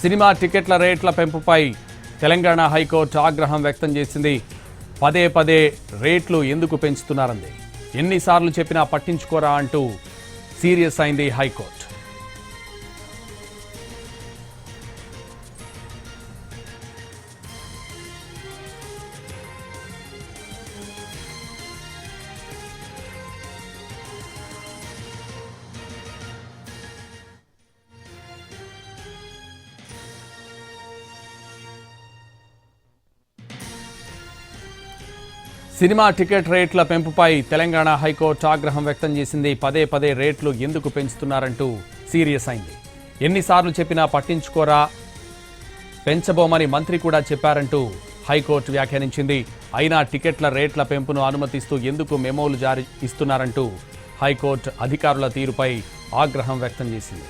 Cinema టికెట్ల రేట్ల పెంపుపై Telangana high court ఆగ్రహం వ్యక్తం చేసింది. పదే పదే రేట్లు ఎందుకు పెంచుతున్నారంది, ఎన్నిసార్లు చెప్పినా పట్టించుకోరా అంటూ సీరియస్ అయింది హైకోర్టు. సినిమా టికెట్ రేట్ల పెంపుపై తెలంగాణ హైకోర్టు ఆగ్రహం వ్యక్తం చేసింది. పదే పదే రేట్లు ఎందుకు పెంచుతున్నారంటూ సీరియస్ అయింది. ఎన్నిసార్లు చెప్పినా పట్టించుకోరా, పెంచబోమని మంత్రి కూడా చెప్పారంటూ హైకోర్టు వ్యాఖ్యానించింది. అయినా టికెట్ల రేట్ల పెంపును అనుమతిస్తూ ఎందుకు మెమోలు జారీ ఇస్తున్నారంటూ హైకోర్టు అధికారుల తీరుపై ఆగ్రహం వ్యక్తం చేసింది.